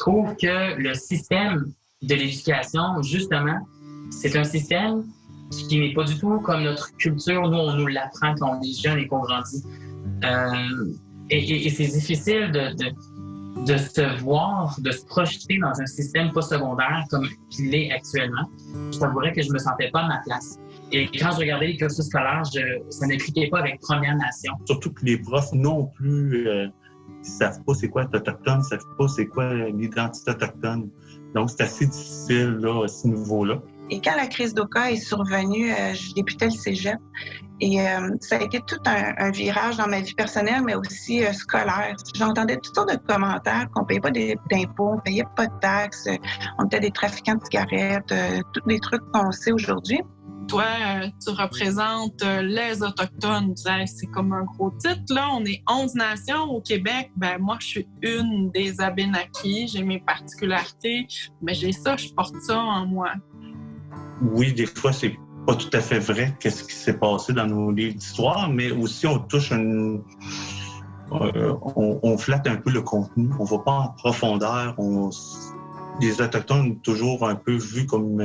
trouve que le système de l'éducation, justement, c'est un système qui n'est pas du tout comme notre culture. Nous, on nous l'apprend quand on est jeune et qu'on grandit. Et c'est difficile de se voir, de se projeter dans un système postsecondaire comme il est actuellement. Je t'avouerais que je me sentais pas à ma place. Et quand je regardais les cursus scolaires, ça ne cliquait pas avec Première Nation. Surtout que les profs non plus ne savent pas c'est quoi être autochtone, ne savent pas c'est quoi l'identité autochtone. Donc, c'est assez difficile là, à ce niveau-là. Et quand la crise d'Oka est survenue, je débutais le cégep. Et ça a été tout un virage dans ma vie personnelle, mais aussi scolaire. J'entendais toutes sortes de commentaires qu'on ne payait pas d'impôts, on ne payait pas de taxes, on était des trafiquants de cigarettes, tous des trucs qu'on sait aujourd'hui. Toi, tu représentes les Autochtones. C'est comme un gros titre, là. On est 11 nations au Québec. Ben moi, je suis une des Abénaquis. J'ai mes particularités, mais j'ai ça, je porte ça en moi. Oui, des fois, c'est pas tout à fait vrai qu'est-ce qui s'est passé dans nos livres d'histoire, mais aussi on touche on flatte un peu le contenu. On va pas en profondeur. Les Autochtones sont toujours un peu vus comme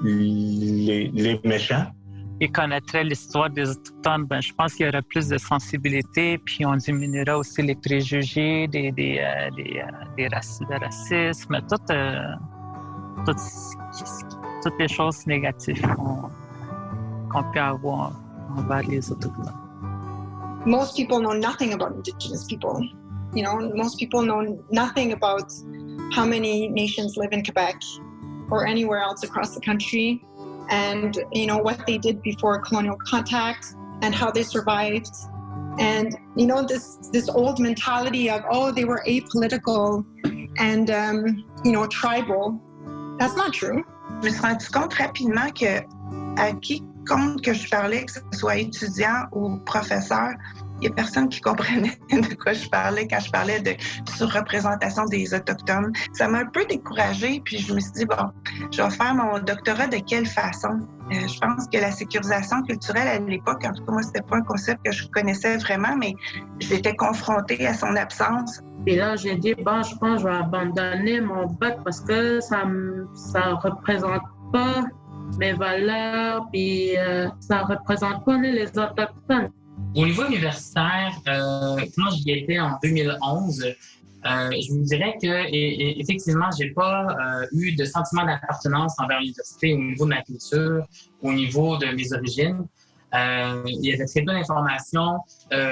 les méchants. Et connaîtrait l'histoire des Autochtones, ben, je pense qu'il y aura plus de sensibilité, puis on diminuera aussi les préjugés, le racisme, toutes les choses négatives qu'on peut avoir envers les Autochtones. Most people know nothing about Indigenous people. You know, most people know nothing about how many nations live in Quebec or anywhere else across the country, and you know what they did before colonial contact and how they survived, and you know this old mentality of they were apolitical and you know tribal. That's not true. Je me suis rendu compte rapidement que à quiconque que je parlais, que ce soit étudiant ou professeur, il n'y a personne qui comprenait de quoi je parlais quand je parlais de surreprésentation des Autochtones. Ça m'a un peu découragée, puis je me suis dit, bon, je vais faire mon doctorat de quelle façon? Je pense que la sécurisation culturelle à l'époque, en tout cas, moi, c'était pas un concept que je connaissais vraiment, mais j'étais confrontée à son absence. Et là, j'ai dit, je pense que je vais abandonner mon bac parce que ça représente pas mes valeurs, puis ça représente pas les Autochtones. Au niveau universitaire, quand j'y étais en 2011, je vous dirais que effectivement, j'ai pas eu de sentiment d'appartenance envers l'université au niveau de ma culture, au niveau de mes origines. Il y avait très peu d'informations.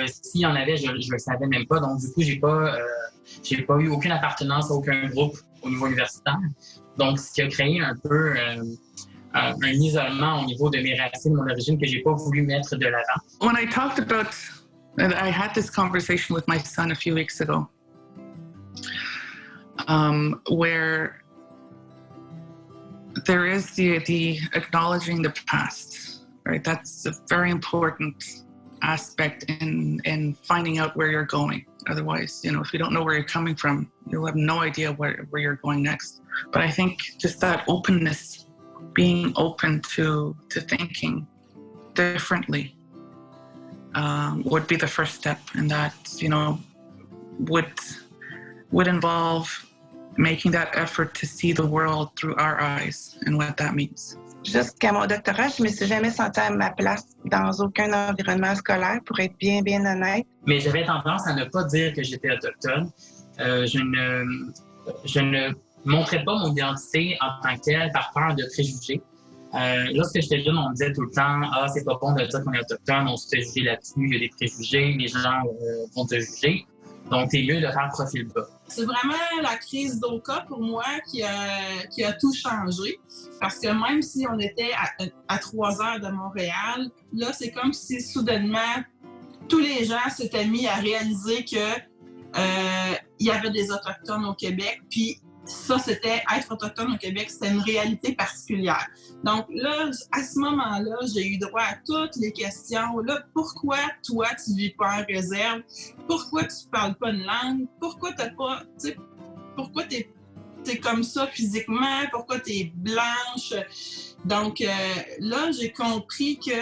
S'il y en avait, je le savais même pas. Donc, du coup, j'ai pas eu aucune appartenance à aucun groupe au niveau universitaire. Donc, ce qui a créé un peu un isolement au niveau de mes racines, de mon origine, que j'ai pas voulu mettre de l'avant. When I talked about, I had this conversation with my son a few weeks ago, where there is the acknowledging the past, right? That's a very important aspect in finding out where you're going. Otherwise, you know, if you don't know where you're coming from, you'll have no idea where you're going next. But I think just that openness, being open to thinking differently would be the first step, and that, you know, would involve making that effort to see the world through our eyes and what that means. Jusqu'à mon doctorat, je me suis jamais sentie à ma place dans aucun environnement scolaire, pour être bien honnête. Mais j'avais tendance à ne pas dire que j'étais autochtone. Je ne montrais pas mon identité en tant que telle par peur de préjugés. Lorsque j'étais jeune, on me disait tout le temps « Ah, c'est pas bon de dire qu'on est autochtone, on se fait juger là-dessus, il y a des préjugés, les gens vont te juger. Donc, c'est mieux de faire profil bas. » C'est vraiment la crise d'Oka pour moi qui a tout changé. Parce que même si on était à 3 heures de Montréal, là, c'est comme si soudainement, tous les gens s'étaient mis à réaliser que il y avait des Autochtones au Québec. Puis ça, c'était être autochtone au Québec, c'était une réalité particulière. Donc là, à ce moment-là, j'ai eu droit à toutes les questions. Là, pourquoi toi, tu vis pas en réserve? Pourquoi tu parles pas une langue? Pourquoi t'as pas, tu sais, pourquoi t'es comme ça physiquement? Pourquoi t'es blanche? Donc là, j'ai compris que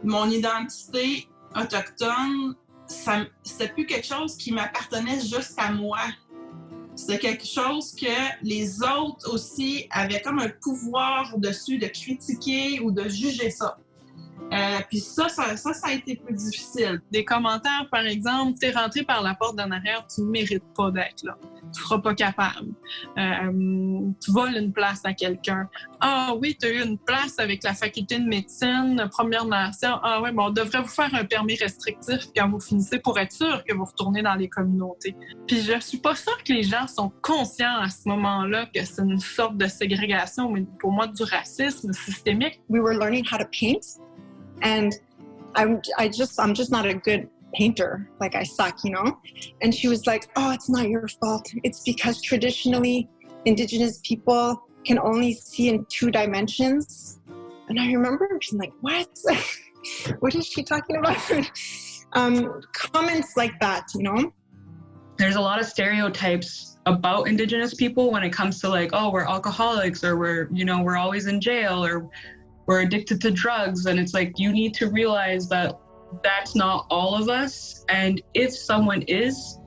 mon identité autochtone, c'était plus quelque chose qui m'appartenait juste à moi. C'était quelque chose que les autres aussi avaient comme un pouvoir dessus de critiquer ou de juger ça. Puis ça a été plus difficile. Des commentaires, par exemple, t'es rentré par la porte d'en arrière, tu ne mérites pas d'être là. Tu seras pas capable. Tu voles une place à quelqu'un. Ah oui, tu as eu une place avec la faculté de médecine, Première Nation. Ah oui, bon, on devrait vous faire un permis restrictif quand vous finissez pour être sûr que vous retournez dans les communautés. Puis je suis pas sûre que les gens sont conscients à ce moment-là que c'est une sorte de ségrégation, mais pour moi, du racisme systémique. We were learning how to paint. And I'm just not a good painter. Like, I suck, you know? And she was like, oh, it's not your fault. It's because traditionally Indigenous people can only see in 2 dimensions. And I remember being like, what? What is she talking about? Comments like that, you know? There's a lot of stereotypes about Indigenous people when it comes to like, oh, we're alcoholics, or we're always in jail, or we're addicted to drugs. And it's like, you need to realize that that's not all of us. And if someone is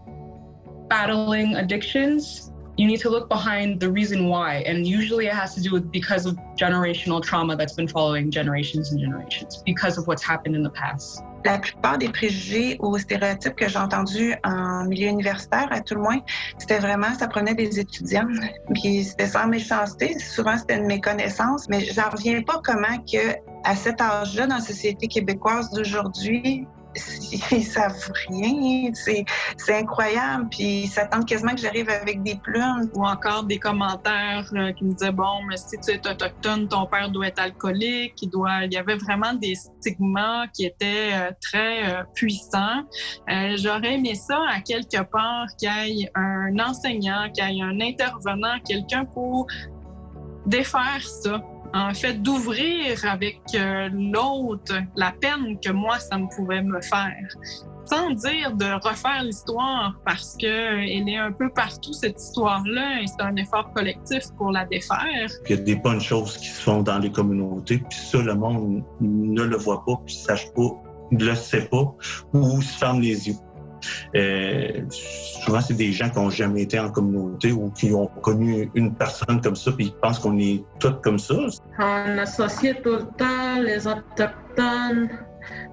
battling addictions, you need to look behind the reason why. And usually it has to do with because of generational trauma that's been following generations and generations because of what's happened in the past. La plupart des préjugés ou stéréotypes que j'ai entendus en milieu universitaire, à tout le moins, c'était vraiment, ça prenait des étudiants. Puis c'était sans méchanceté, souvent c'était une méconnaissance, mais j'en reviens pas comment que à cet âge-là, dans la société québécoise d'aujourd'hui, ils savent rien, c'est incroyable, puis ils s'attendent quasiment que j'arrive avec des plumes. Ou encore des commentaires qui me disaient, bon, mais si tu es autochtone, ton père doit être alcoolique, il y avait vraiment des stigmas qui étaient très puissants. J'aurais aimé ça à quelque part qu'il y ait un enseignant, qu'il y ait un intervenant, quelqu'un pour défaire ça. En fait, d'ouvrir avec l'autre la peine que moi, ça me pouvait me faire. Sans dire de refaire l'histoire parce qu'elle est un peu partout, cette histoire-là, et c'est un effort collectif pour la défaire. Il y a des bonnes choses qui se font dans les communautés, puis ça, le monde ne le voit pas, puis ne sache pas, ne le sait pas, ou se ferme les yeux. Souvent, c'est des gens qui n'ont jamais été en communauté ou qui ont connu une personne comme ça, puis ils pensent qu'on est tous comme ça. On associe tout le temps les autochtones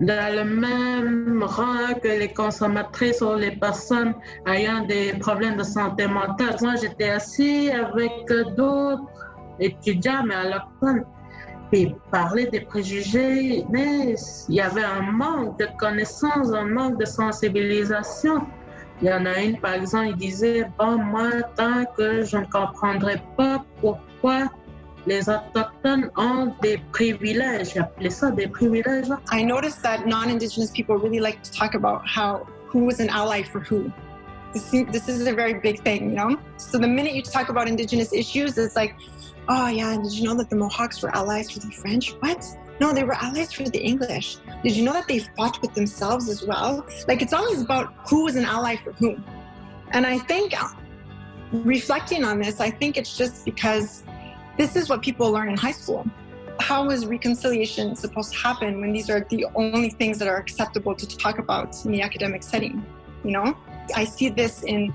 dans le même rang que les consommatrices ou les personnes ayant des problèmes de santé mentale. Moi, j'étais assis avec d'autres étudiants, mais allochtones. Puis parler des préjugés, mais il y avait un manque de connaissances, un manque de sensibilisation. Il y en a une, par exemple, il disait, bon, moi, tant que je ne comprendrai pas pourquoi les autochtones ont des privilèges. J'appelais ça des privilèges. I noticed that non-Indigenous people really like to talk about who is an ally for who. This is a very big thing, you know? So the minute you talk about Indigenous issues, it's like, oh yeah, did you know that the Mohawks were allies for the French? What? No, they were allies for the English. Did you know that they fought with themselves as well? Like, it's always about who is an ally for whom. And I think, reflecting on this, I think it's just because this is what people learn in high school. How is reconciliation supposed to happen when these are the only things that are acceptable to talk about in the academic setting? You know, I see this in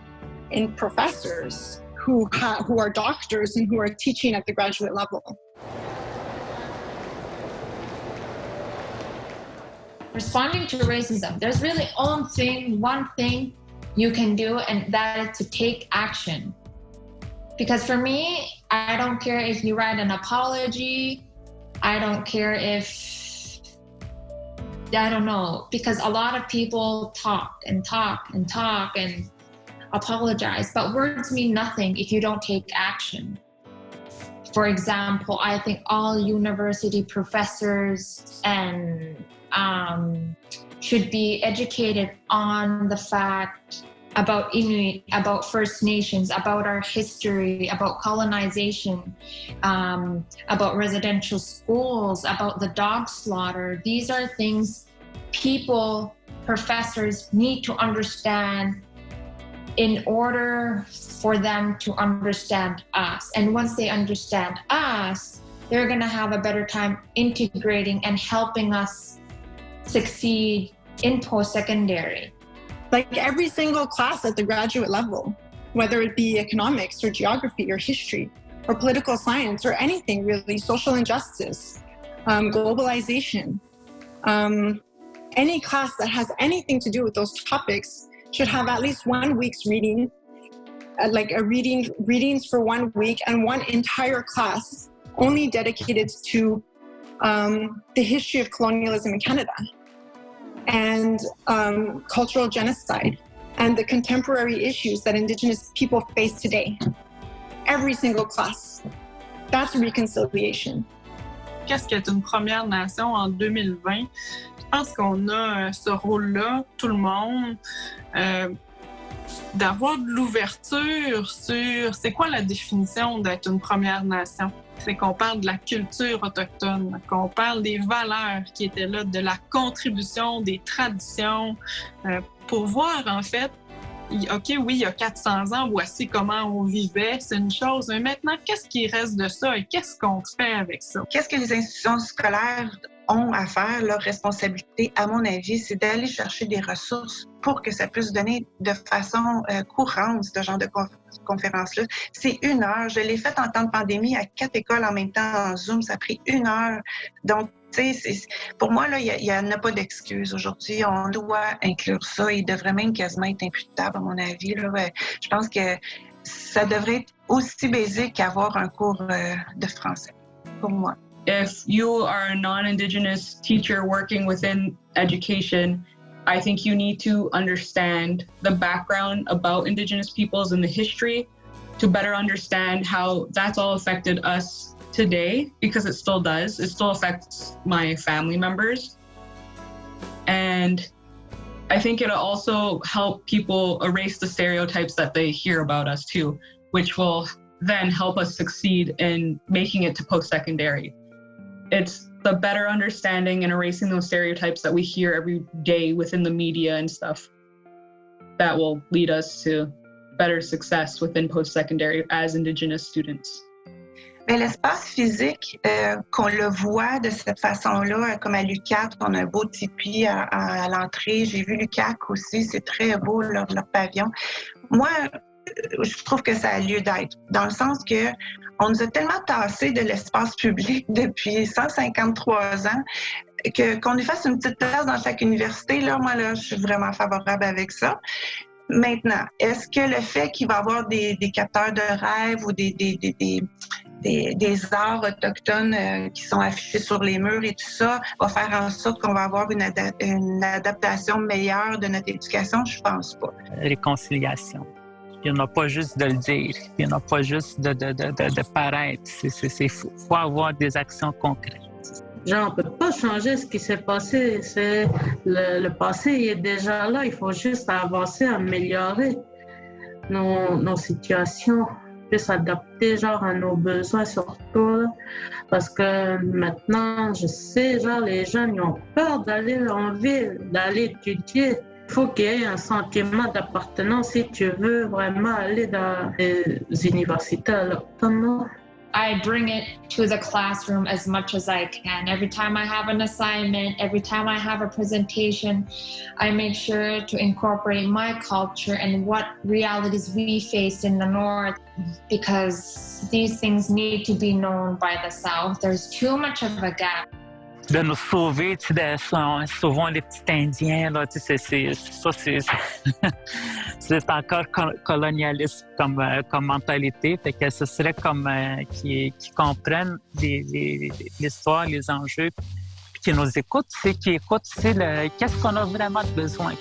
professors who are doctors and who are teaching at the graduate level. Responding to racism, there's really one thing you can do, and that is to take action. Because for me, I don't care if you write an apology, I don't care if, I don't know, because a lot of people talk and apologize, but words mean nothing if you don't take action. For example, I think all university professors and should be educated on the fact about Inuit, about First Nations, about our history, about colonization, about residential schools, about the dog slaughter. These are things people, professors need to understand in order for them to understand us. And once they understand us, they're going to have a better time integrating and helping us succeed in post-secondary. Like every single class at the graduate level, whether it be economics or geography or history or political science or anything really, social injustice, globalization. Any class that has anything to do with those topics should have at least 1 week's reading, readings for 1 week, and one entire class only dedicated to the history of colonialism in Canada and cultural genocide and the contemporary issues that Indigenous people face today. Every single class. That's réconciliation. Qu'est-ce qu'être une Première Nation en 2020? Je pense qu'on a ce rôle-là, tout le monde, d'avoir de l'ouverture sur c'est quoi la définition d'être une Première Nation. C'est qu'on parle de la culture autochtone, qu'on parle des valeurs qui étaient là, de la contribution, des traditions, pour voir en fait, OK, oui, il y a 400 ans, voici comment on vivait, c'est une chose, mais maintenant, qu'est-ce qui reste de ça et qu'est-ce qu'on fait avec ça? Qu'est-ce que les institutions scolaires ont à faire? Leur responsabilité, à mon avis, c'est d'aller chercher des ressources pour que ça puisse donner de façon courante ce genre de conférence-là. C'est 1 heure. Je l'ai fait en temps de pandémie à 4 écoles en même temps en Zoom. Ça a pris 1 heure. Donc, tu sais, pour moi, là, il n'y en a pas d'excuse. Aujourd'hui, on doit inclure ça. Il devrait même quasiment être imputable, à mon avis. Là. Je pense que ça devrait être aussi basique qu'avoir un cours de français, pour moi. If you are a non-Indigenous teacher working within education, I think you need to understand the background about Indigenous peoples and the history to better understand how that's all affected us today, because it still does. It still affects my family members. And I think it'll also help people erase the stereotypes that they hear about us too, which will then help us succeed in making it to post-secondary. It's the better understanding and erasing those stereotypes that we hear every day within the media and stuff that will lead us to better success within post-secondary as Indigenous students. Mais l'espace physique, qu'on le voit de cette façon-là, comme à l'UQAC, on a un beau tipi à l'entrée. J'ai vu l'UQAC aussi, c'est très beau leur pavillon. Moi, je trouve que ça a lieu d'être, dans le sens que on nous a tellement tassé de l'espace public depuis 153 ans qu'on nous fasse une petite place dans chaque université. Là, moi, là, je suis vraiment favorable avec ça. Maintenant, est-ce que le fait qu'il va y avoir des capteurs de rêve ou des arts autochtones qui sont affichés sur les murs et tout ça va faire en sorte qu'on va avoir une adaptation meilleure de notre éducation? Je pense pas. Réconciliation. Il n'y en a pas juste de le dire, il n'y en a pas juste de paraître. Il faut avoir des actions concrètes. Genre, on ne peut pas changer ce qui s'est passé. Le passé il est déjà là. Il faut juste avancer, améliorer nos situations, puis s'adapter genre, à nos besoins surtout. Là. Parce que maintenant, je sais, genre, les jeunes ils ont peur d'aller en ville, d'aller étudier. Il faut qu'il y ait un sentiment d'appartenance si tu veux vraiment aller dans les universités autochtones. I bring it to the classroom as much as I can. Every time I have an assignment, every time I have a presentation, I make sure to incorporate my culture and what realities we faced in the North, because these things need to be known by the South. There's too much of a gap. De nous sauver, tu sais, sauvons les petits Indiens, là, tu sais, c'est encore colonialiste comme mentalité, fait que ce serait comme qui comprennent l'histoire, les enjeux, puis qui nous écoutent, qui écoutent, qu'est-ce qu'on a vraiment besoin.